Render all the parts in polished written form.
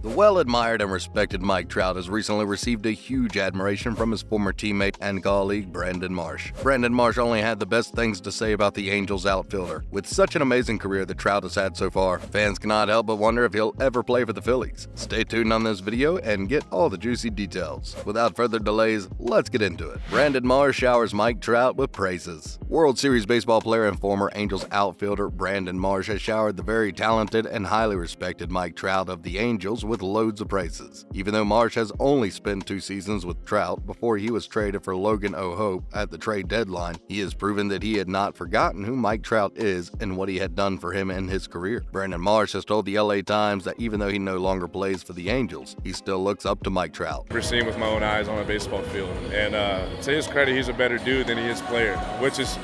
The well-admired and respected Mike Trout has recently received a huge admiration from his former teammate and colleague Brandon Marsh. Brandon Marsh only had the best things to say about the Angels outfielder. With such an amazing career that Trout has had so far, fans cannot help but wonder if he'll ever play for the Phillies. Stay tuned on this video and get all the juicy details. Without further delays, let's get into it. Brandon Marsh showers Mike Trout with praises. World Series baseball player and former Angels outfielder Brandon Marsh has showered the very talented and highly respected Mike Trout of the Angels with loads of praises. Even though Marsh has only spent 2 seasons with Trout before he was traded for Logan O'Hoppe at the trade deadline, he has proven that he had not forgotten who Mike Trout is and what he had done for him in his career. Brandon Marsh has told the LA Times that even though he no longer plays for the Angels, he still looks up to Mike Trout. I've seen with my own eyes on a baseball field, and to his credit, he's a better dude than he is player, which is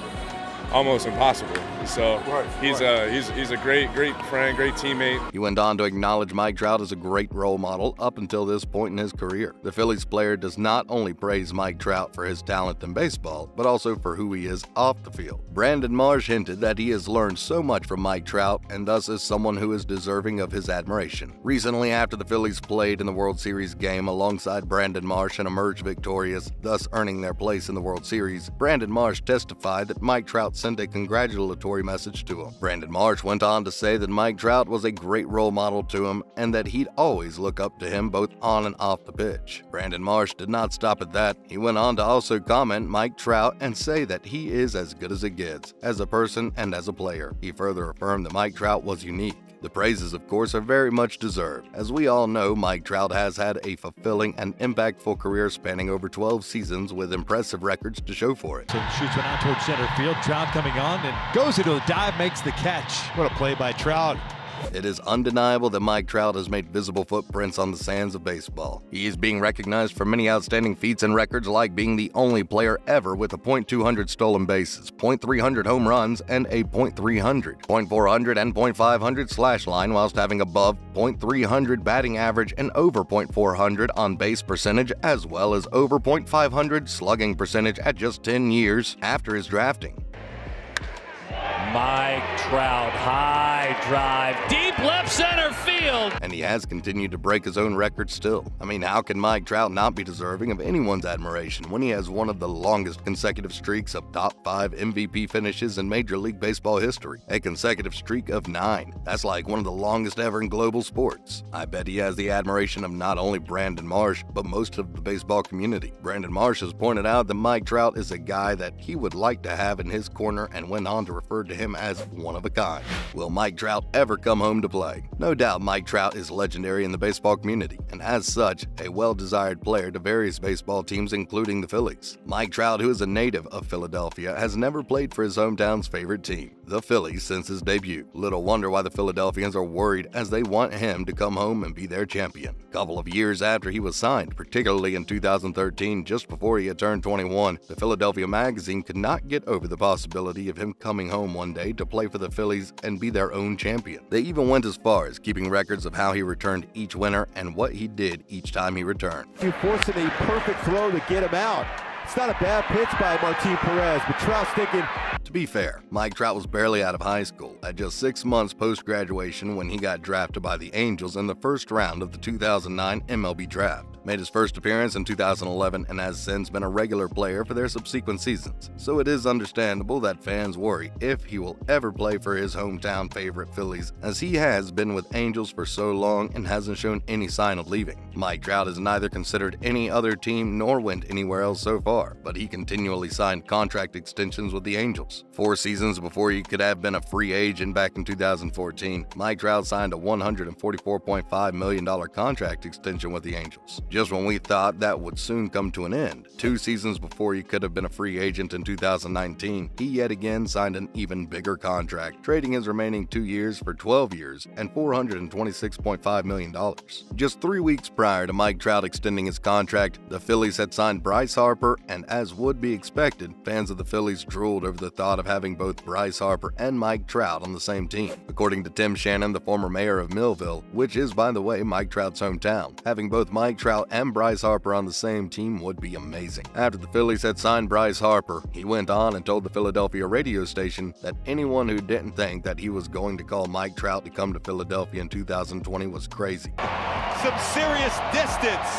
almost impossible. So he's a great friend, great teammate. He went on to acknowledge Mike Trout as a great role model up until this point in his career. The Phillies player does not only praise Mike Trout for his talent in baseball, but also for who he is off the field. Brandon Marsh hinted that he has learned so much from Mike Trout and thus is someone who is deserving of his admiration. Recently, after the Phillies played in the World Series game alongside Brandon Marsh and emerged victorious, thus earning their place in the World Series, Brandon Marsh testified that Mike Trout sent a congratulatory message to him. Brandon Marsh went on to say that Mike Trout was a great role model to him and that he'd always look up to him both on and off the pitch. Brandon Marsh did not stop at that. He went on to also comment Mike Trout and say that he is as good as it gets, as a person and as a player. He further affirmed that Mike Trout was unique. The praises, of course, are very much deserved. As we all know, Mike Trout has had a fulfilling and impactful career spanning over 12 seasons with impressive records to show for it. So shoots one out towards center field. Trout coming on and goes into a dive, makes the catch. What a play by Trout. It is undeniable that Mike Trout has made visible footprints on the sands of baseball. He is being recognized for many outstanding feats and records like being the only player ever with a .200 stolen bases, .300 home runs, and a .300, .400, and .500 slash line whilst having above .300 batting average and over .400 on base percentage as well as over .500 slugging percentage at just 10 years after his drafting. Mike Trout, high drive, deep left center field. And he has continued to break his own record still. I mean, how can Mike Trout not be deserving of anyone's admiration when he has one of the longest consecutive streaks of top 5 MVP finishes in Major League Baseball history? A consecutive streak of 9. That's like one of the longest ever in global sports. I bet he has the admiration of not only Brandon Marsh, but most of the baseball community. Brandon Marsh has pointed out that Mike Trout is a guy that he would like to have in his corner and went on to refer to him as one of a kind. Will Mike Trout ever come home to play? No doubt Mike Trout is legendary in the baseball community, and as such, a well-desired player to various baseball teams including the Phillies. Mike Trout, who is a native of Philadelphia, has never played for his hometown's favorite team, the Phillies, since his debut. Little wonder why the Philadelphians are worried as they want him to come home and be their champion. A couple of years after he was signed, particularly in 2013, just before he had turned 21, the Philadelphia Magazine could not get over the possibility of him coming home one day to play for the Phillies and be their own champion. They even went as far as keeping records of how he returned each winter and what he did each time he returned. You forcing a perfect throw to get him out. It's not a bad pitch by Martin Perez, but Trout's thinking. To be fair, Mike Trout was barely out of high school at just 6 months post-graduation when he got drafted by the Angels in the first round of the 2009 MLB draft. Made his first appearance in 2011 and has since been a regular player for their subsequent seasons. So it is understandable that fans worry if he will ever play for his hometown favorite Phillies, as he has been with Angels for so long and hasn't shown any sign of leaving. Mike Trout has neither considered any other team nor went anywhere else so far, but he continually signed contract extensions with the Angels. 4 seasons before he could have been a free agent back in 2014, Mike Trout signed a $144.5 million contract extension with the Angels. Just when we thought that would soon come to an end, 2 seasons before he could have been a free agent in 2019, he yet again signed an even bigger contract, trading his remaining 2 years for 12 years and $426.5 million. Just 3 weeks prior to Mike Trout extending his contract, the Phillies had signed Bryce Harper and as would be expected, fans of the Phillies drooled over the thought of having both Bryce Harper and Mike Trout on the same team. According to Tim Shannon, the former mayor of Millville, which is, by the way, Mike Trout's hometown, having both Mike Trout and Bryce Harper on the same team would be amazing. After the Phillies had signed Bryce Harper, he went on and told the Philadelphia radio station that anyone who didn't think that he was going to call Mike Trout to come to Philadelphia in 2020 was crazy. Some serious distance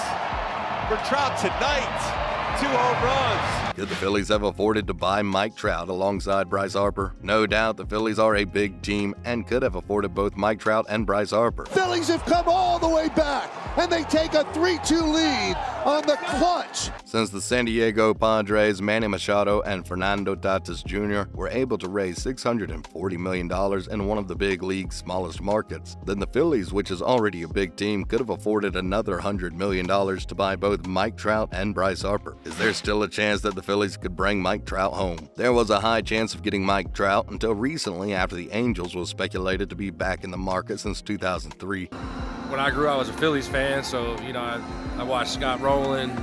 for Trout tonight. 2 home runs. Could the Phillies have afforded to buy Mike Trout alongside Bryce Harper? No doubt the Phillies are a big team and could have afforded both Mike Trout and Bryce Harper. Phillies have come all the way back, and they take a 3-2 lead on the clutch. Since the San Diego Padres, Manny Machado and Fernando Tatis Jr. were able to raise $640 million in one of the big league's smallest markets, then the Phillies, which is already a big team, could have afforded another $100 million to buy both Mike Trout and Bryce Harper. Is there still a chance that the Phillies could bring Mike Trout home? There was a high chance of getting Mike Trout until recently, after the Angels was speculated to be back in the market since 2003. When I grew up, I was a Phillies fan, so, I watched Scott Rowland.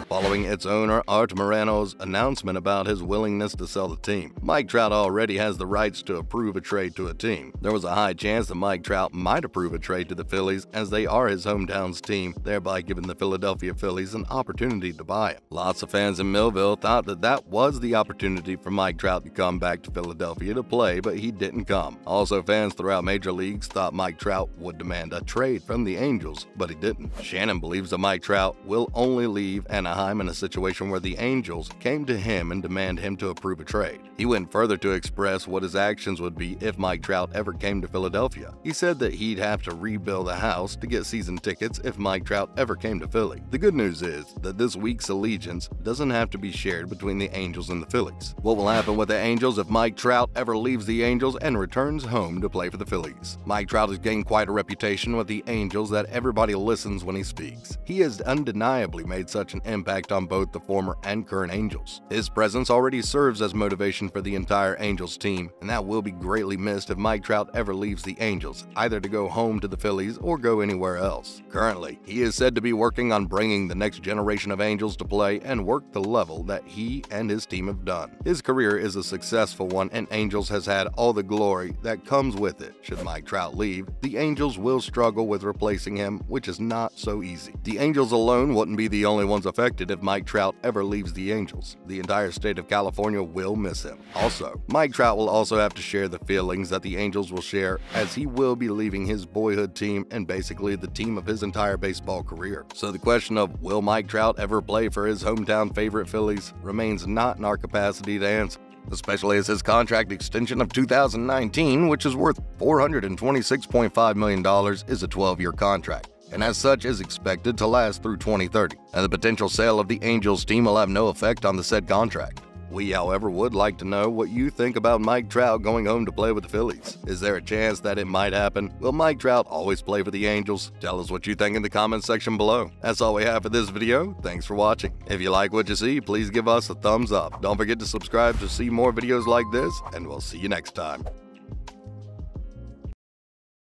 Following its owner, Art Moreno's announcement about his willingness to sell the team, Mike Trout already has the rights to approve a trade to a team. There was a high chance that Mike Trout might approve a trade to the Phillies, as they are his hometown's team, thereby giving the Philadelphia Phillies an opportunity to buy him. Lots of fans in Millville thought that was the opportunity for Mike Trout to come back to Philadelphia to play, but he didn't come. Also, fans throughout major leagues thought Mike Trout would demand a trade from the Angels, but he didn't. Shannon believes that Mike Trout will only leave Anaheim in a situation where the Angels came to him and demand him to approve a trade. He went further to express what his actions would be if Mike Trout ever came to Philadelphia. He said that he'd have to rebuild the house to get season tickets if Mike Trout ever came to Philly. The good news is that this week's allegiance doesn't have to be shared between the Angels and the Phillies. What will happen with the Angels if Mike Trout ever leaves the Angels and returns home to play for the Phillies? Mike Trout has gained quite a reputation with the Angels that everybody listens when he speaks. He has undeniably made such an impact on both the former and current Angels. His presence already serves as motivation for the entire Angels team, and that will be greatly missed if Mike Trout ever leaves the Angels, either to go home to the Phillies or go anywhere else. Currently, he is said to be working on bringing the next generation of Angels to play and work the level that he and his team have done. His career is a successful one, and Angels has had all the glory that comes with it. Should Mike Trout leave, the Angels will struggle with replacing him, which is not so easy. The Angels alone wouldn't be the only ones affected if Mike Trout ever leaves the Angels. The entire state of California will miss him. Also, Mike Trout will also have to share the feelings that the Angels will share, as he will be leaving his boyhood team and basically the team of his entire baseball career. So the question of will Mike Trout ever play for his hometown favorite Phillies remains not in our capacity to answer, especially as his contract extension of 2019, which is worth $426.5 million, is a 12-year contract, and as such is expected to last through 2030, and the potential sale of the Angels team will have no effect on the said contract. We, however, would like to know what you think about Mike Trout going home to play with the Phillies. Is there a chance that it might happen? Will Mike Trout always play for the Angels? Tell us what you think in the comments section below. That's all we have for this video. Thanks for watching. If you like what you see, please give us a thumbs up. Don't forget to subscribe to see more videos like this, and we'll see you next time.